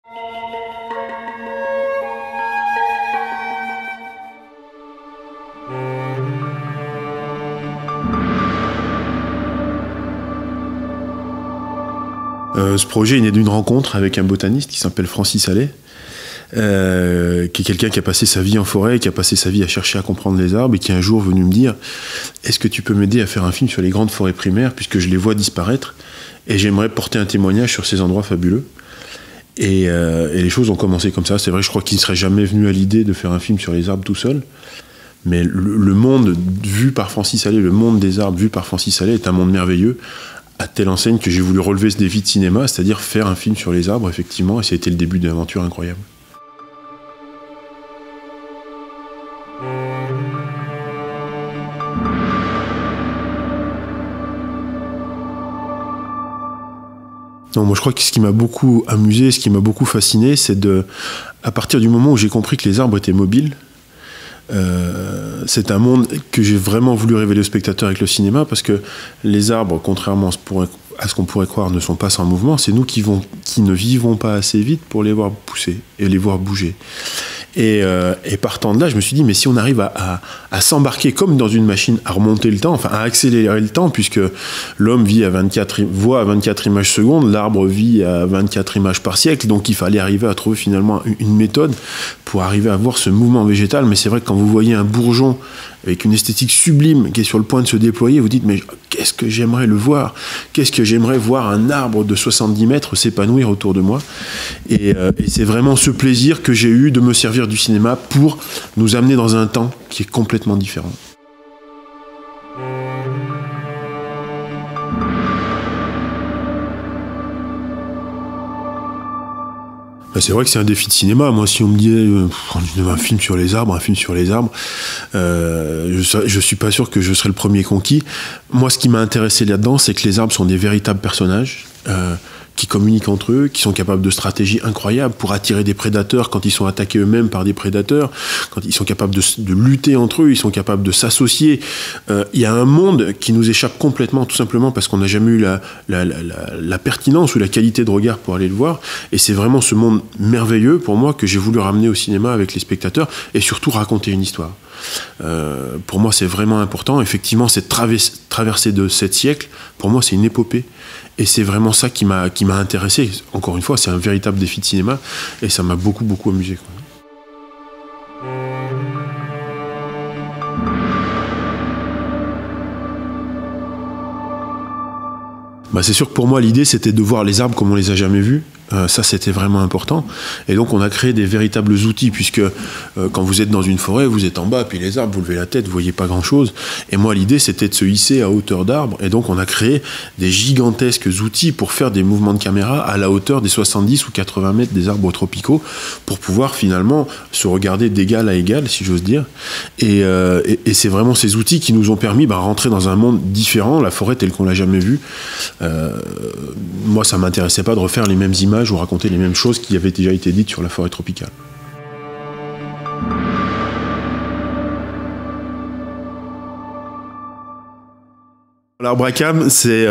Ce projet est né d'une rencontre avec un botaniste qui s'appelle Francis Allais, qui est quelqu'un qui a passé sa vie en forêt, qui a passé sa vie à chercher à comprendre les arbres et qui est un jour venu me dire « Est-ce que tu peux m'aider à faire un film sur les grandes forêts primaires puisque je les vois disparaître et j'aimerais porter un témoignage sur ces endroits fabuleux ?» Et les choses ont commencé comme ça. C'est vrai, je crois qu'il ne serait jamais venu à l'idée de faire un film sur les arbres tout seul. Mais le monde vu par Francis Allais, le monde des arbres vu par Francis Allais est un monde merveilleux, à telle enseigne que j'ai voulu relever ce défi de cinéma, c'est-à-dire faire un film sur les arbres, effectivement, et ça a été le début d'une aventure incroyable. Non, moi je crois que ce qui m'a beaucoup amusé, ce qui m'a beaucoup fasciné, c'est à partir du moment où j'ai compris que les arbres étaient mobiles, c'est un monde que j'ai vraiment voulu révéler au spectateur avec le cinéma, parce que les arbres, contrairement à ce qu'on pourrait croire, ne sont pas sans mouvement. C'est nous qui ne vivons pas assez vite pour les voir pousser et les voir bouger. Et partant de là, je me suis dit, mais si on arrive à s'embarquer comme dans une machine, à remonter le temps, enfin à accélérer le temps, puisque l'homme voit à 24 images secondes, l'arbre vit à 24 images par siècle, donc il fallait arriver à trouver finalement une méthode pour arriver à voir ce mouvement végétal. Mais c'est vrai que quand vous voyez un bourgeon avec une esthétique sublime qui est sur le point de se déployer, vous dites, mais qu'est-ce que j'aimerais le voir, qu'est-ce que j'aimerais voir un arbre de 70 mètres s'épanouir autour de moi. Et c'est vraiment ce plaisir que j'ai eu de me servir du cinéma pour nous amener dans un temps qui est complètement différent. C'est vrai que c'est un défi de cinéma. Moi, si on me disait un film sur les arbres, je suis pas sûr que je serais le premier conquis. Moi, ce qui m'a intéressé là-dedans, c'est que les arbres sont des véritables personnages qui communiquent entre eux, qui sont capables de stratégies incroyables pour attirer des prédateurs quand ils sont attaqués eux-mêmes par des prédateurs, quand ils sont capables de lutter entre eux, ils sont capables de s'associer. Il y a un monde qui nous échappe complètement, tout simplement parce qu'on n'a jamais eu la pertinence ou la qualité de regard pour aller le voir. Et c'est vraiment ce monde merveilleux, pour moi, que j'ai voulu ramener au cinéma avec les spectateurs et surtout raconter une histoire. Pour moi, c'est vraiment important. Effectivement, cette traversée de 7 siècles, pour moi, c'est une épopée. Et c'est vraiment ça qui m'a intéressé. Encore une fois, c'est un véritable défi de cinéma et ça m'a beaucoup, beaucoup amusé, quoi. C'est sûr que pour moi, l'idée, c'était de voir les arbres comme on les a jamais vus. Ça, c'était vraiment important. Et donc, on a créé des véritables outils, puisque quand vous êtes dans une forêt, vous êtes en bas, puis les arbres, vous levez la tête, vous voyez pas grand-chose. Et moi, l'idée, c'était de se hisser à hauteur d'arbres. Et donc, on a créé des gigantesques outils pour faire des mouvements de caméra à la hauteur des 70 ou 80 mètres des arbres tropicaux, pour pouvoir finalement se regarder d'égal à égal, si j'ose dire. Et c'est vraiment ces outils qui nous ont permis de rentrer dans un monde différent, la forêt telle qu'on l'a jamais vue. Moi, ça m'intéressait pas de refaire les mêmes images ou raconter les mêmes choses qui avaient déjà été dites sur la forêt tropicale. L'arbre à cam, c'est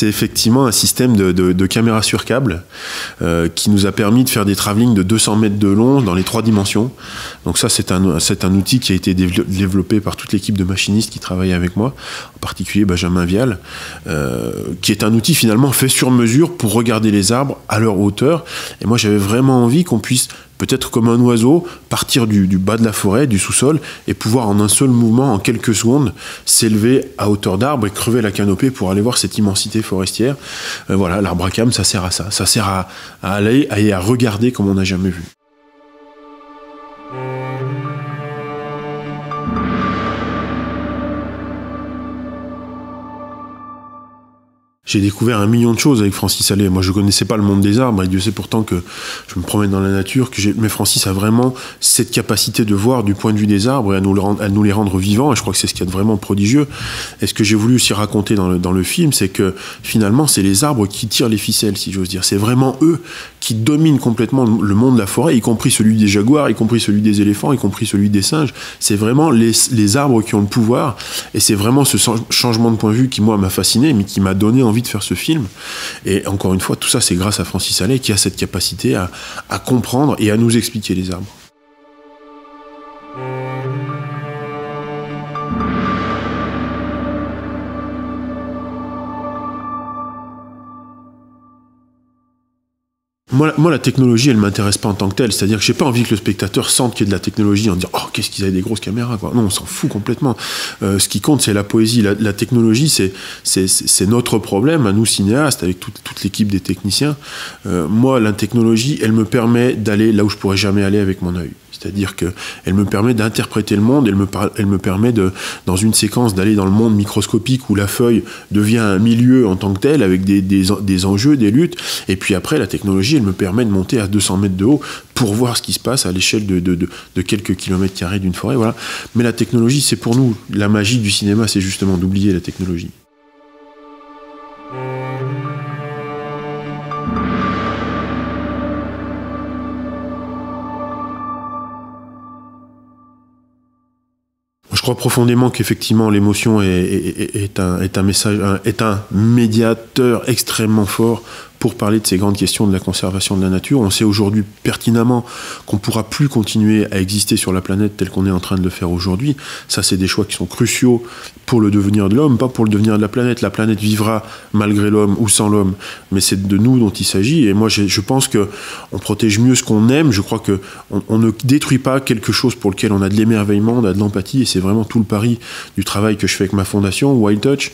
effectivement un système de caméra sur câble qui nous a permis de faire des travelling de 200 mètres de long dans les 3 dimensions. Donc ça, c'est un outil qui a été développé par toute l'équipe de machinistes qui travaillent avec moi, en particulier Benjamin Vial, qui est un outil finalement fait sur mesure pour regarder les arbres à leur hauteur. Et moi, j'avais vraiment envie qu'on puisse, peut-être comme un oiseau, partir du bas de la forêt, du sous-sol, et pouvoir en un seul mouvement, en quelques secondes, s'élever à hauteur d'arbre et crever la canopée pour aller voir cette immensité forestière. Voilà, l'arbre à cam, ça sert à ça. Ça sert à aller et à regarder comme on n'a jamais vu. J'ai découvert 1 million de choses avec Francis Allais. Moi, je connaissais pas le monde des arbres, et Dieu sait pourtant que je me promène dans la nature. Mais Francis a vraiment cette capacité de voir du point de vue des arbres et à nous les rendre vivants. Et je crois que c'est ce qu'il y a de vraiment prodigieux. Et ce que j'ai voulu aussi raconter dans le film, c'est que finalement, c'est les arbres qui tirent les ficelles, si j'ose dire. C'est vraiment eux qui dominent complètement le monde de la forêt, y compris celui des jaguars, y compris celui des éléphants, y compris celui des singes. C'est vraiment les arbres qui ont le pouvoir. Et c'est vraiment ce changement de point de vue qui, moi, m'a fasciné, mais qui m'a donné envie envie de faire ce film. Et encore une fois, tout ça, c'est grâce à Francis Allais qui a cette capacité à comprendre et à nous expliquer les arbres. Moi, la technologie, elle m'intéresse pas en tant que telle. C'est-à-dire que j'ai pas envie que le spectateur sente qu'il y a de la technologie en disant « Oh, qu'est-ce qu'ils avaient des grosses caméras !» quoi. Non, on s'en fout complètement. Ce qui compte, c'est la poésie. La technologie, c'est notre problème, à nous cinéastes, avec toute l'équipe des techniciens. Moi, la technologie, elle me permet d'aller là où je pourrais jamais aller avec mon œil. C'est-à-dire qu'elle me permet d'interpréter le monde, elle me permet, dans une séquence, d'aller dans le monde microscopique où la feuille devient un milieu en tant que tel, avec des enjeux, des luttes. Et puis après, la technologie, elle me permet de monter à 200 mètres de haut pour voir ce qui se passe à l'échelle de quelques kilomètres carrés d'une forêt. Voilà. Mais la technologie, c'est pour nous. La magie du cinéma, c'est justement d'oublier la technologie. Je crois profondément qu'effectivement l'émotion est un médiateur extrêmement fort pour parler de ces grandes questions de la conservation de la nature. On sait aujourd'hui pertinemment qu'on ne pourra plus continuer à exister sur la planète tel qu'on est en train de le faire aujourd'hui. Ça, c'est des choix qui sont cruciaux pour le devenir de l'homme, pas pour le devenir de la planète. La planète vivra malgré l'homme ou sans l'homme, mais c'est de nous dont il s'agit. Et moi, je pense qu'on protège mieux ce qu'on aime. Je crois qu'on ne détruit pas quelque chose pour lequel on a de l'émerveillement, on a de l'empathie, et c'est vraiment tout le pari du travail que je fais avec ma fondation, Wild Touch.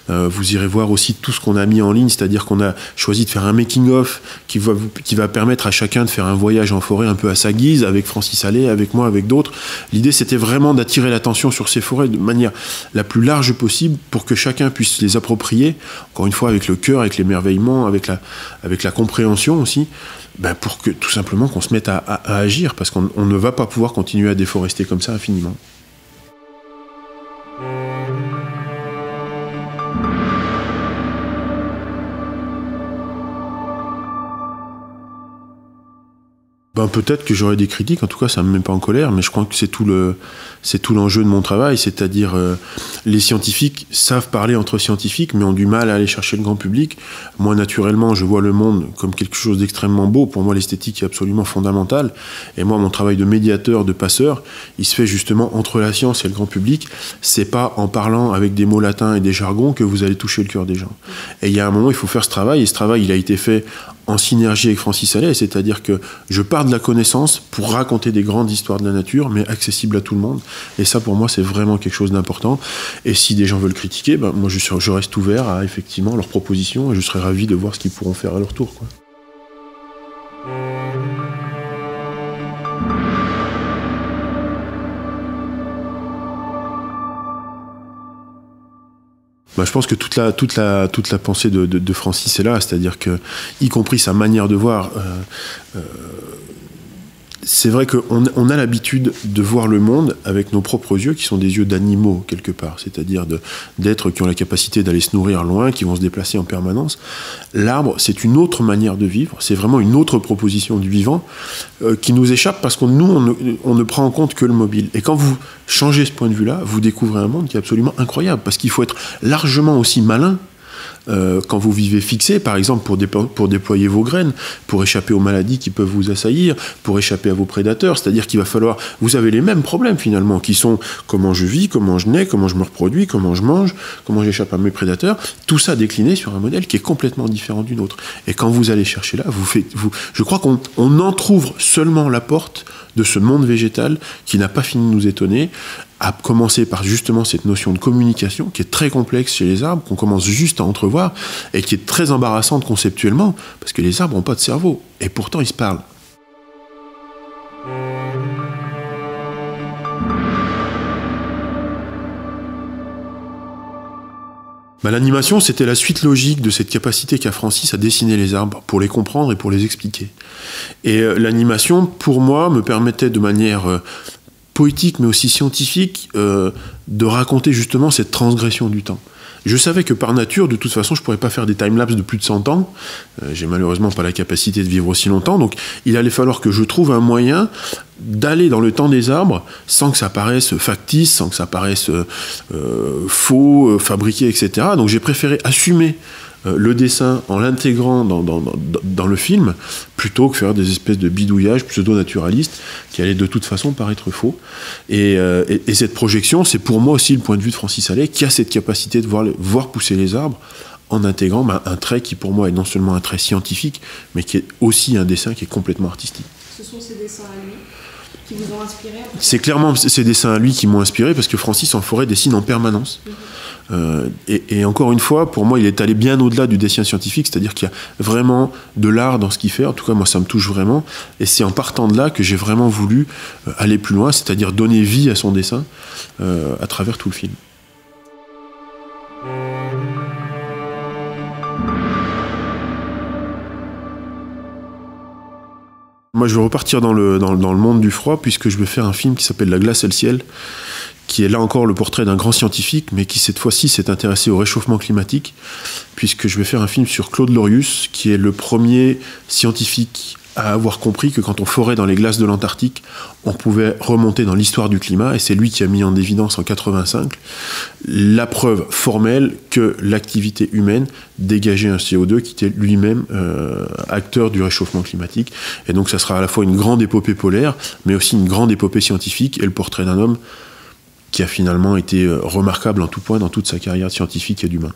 Vous irez voir aussi tout ce qu'on a mis en ligne, c'est-à-dire qu'on a choisi de faire un making-of qui va permettre à chacun de faire un voyage en forêt un peu à sa guise, avec Francis Allais, avec moi, avec d'autres. L'idée, c'était vraiment d'attirer l'attention sur ces forêts de manière la plus large possible pour que chacun puisse les approprier, encore une fois avec le cœur, avec l'émerveillement, avec la compréhension aussi, pour que tout simplement qu'on se mette à agir, parce qu'on ne va pas pouvoir continuer à déforester comme ça infiniment. Peut-être que j'aurais des critiques, en tout cas ça ne me met pas en colère, mais je crois que c'est tout l'enjeu de mon travail, c'est-à-dire les scientifiques savent parler entre scientifiques, mais ont du mal à aller chercher le grand public. Moi, naturellement, je vois le monde comme quelque chose d'extrêmement beau. Pour moi, l'esthétique est absolument fondamentale. Et moi, mon travail de médiateur, de passeur, il se fait justement entre la science et le grand public. C'est pas en parlant avec des mots latins et des jargons que vous allez toucher le cœur des gens. Et il y a un moment, il faut faire ce travail, et ce travail, il a été fait en synergie avec Francis Allais, c'est-à-dire que je pars de la connaissance pour raconter des grandes histoires de la nature, mais accessibles à tout le monde. Et ça, pour moi, c'est vraiment quelque chose d'important. Et si des gens veulent critiquer, moi, je reste ouvert à, effectivement, leurs propositions, et je serai ravi de voir ce qu'ils pourront faire à leur tour, quoi. Je pense que toute la pensée de Francis est là, c'est-à-dire que, y compris sa manière de voir, c'est vrai qu'on a l'habitude de voir le monde avec nos propres yeux, qui sont des yeux d'animaux, quelque part, c'est-à-dire d'êtres qui ont la capacité d'aller se nourrir loin, qui vont se déplacer en permanence. L'arbre, c'est une autre manière de vivre, c'est vraiment une autre proposition du vivant qui nous échappe, parce que nous, on ne prend en compte que le mobile. Et quand vous changez ce point de vue-là, vous découvrez un monde qui est absolument incroyable, parce qu'il faut être largement aussi malin quand vous vivez fixé, par exemple pour déployer vos graines, pour échapper aux maladies qui peuvent vous assaillir, pour échapper à vos prédateurs, c'est-à-dire qu'il va falloir... Vous avez les mêmes problèmes finalement, qui sont comment je vis, comment je nais, comment je me reproduis, comment je mange, comment j'échappe à mes prédateurs, tout ça décliné sur un modèle qui est complètement différent du nôtre. Et quand vous allez chercher là, je crois qu'on entrouvre seulement la porte de ce monde végétal qui n'a pas fini de nous étonner, à commencer par justement cette notion de communication qui est très complexe chez les arbres, qu'on commence juste à entrevoir et qui est très embarrassante conceptuellement, parce que les arbres n'ont pas de cerveau, et pourtant ils se parlent. L'animation, c'était la suite logique de cette capacité qu'a Francis à dessiner les arbres pour les comprendre et pour les expliquer. Et l'animation, pour moi, me permettait de manière poétique, mais aussi scientifique, de raconter justement cette transgression du temps. Je savais que par nature, de toute façon, je ne pourrais pas faire des timelapses de plus de 100 ans. J'ai malheureusement pas la capacité de vivre aussi longtemps. Donc, il allait falloir que je trouve un moyen, d'aller dans le temps des arbres sans que ça paraisse factice, sans que ça paraisse faux, fabriqué, etc. Donc j'ai préféré assumer le dessin en l'intégrant dans le film, plutôt que faire des espèces de bidouillages pseudo-naturalistes qui allaient de toute façon paraître faux. Et cette projection, c'est pour moi aussi le point de vue de Francis Allais, qui a cette capacité de voir pousser les arbres en intégrant un trait qui pour moi est non seulement un trait scientifique, mais qui est aussi un dessin qui est complètement artistique. Ce sont ces dessins à lui qui vous ont inspiré? C'est clairement ces dessins à lui qui m'ont inspiré, parce que Francis en forêt dessine en permanence. Et encore une fois, pour moi, il est allé bien au-delà du dessin scientifique, c'est-à-dire qu'il y a vraiment de l'art dans ce qu'il fait. En tout cas, moi, ça me touche vraiment. Et c'est en partant de là que j'ai vraiment voulu aller plus loin, c'est-à-dire donner vie à son dessin à travers tout le film. Moi, je vais repartir dans le monde du froid, puisque je vais faire un film qui s'appelle La glace et le ciel, qui est là encore le portrait d'un grand scientifique, mais qui cette fois-ci s'est intéressé au réchauffement climatique, puisque je vais faire un film sur Claude Lorius, qui est le premier scientifique à avoir compris que quand on forait dans les glaces de l'Antarctique, on pouvait remonter dans l'histoire du climat, et c'est lui qui a mis en évidence en 85 la preuve formelle que l'activité humaine dégageait un CO2 qui était lui-même acteur du réchauffement climatique. Et donc ça sera à la fois une grande épopée polaire, mais aussi une grande épopée scientifique, et le portrait d'un homme qui a finalement été remarquable en tout point dans toute sa carrière scientifique et d'humain.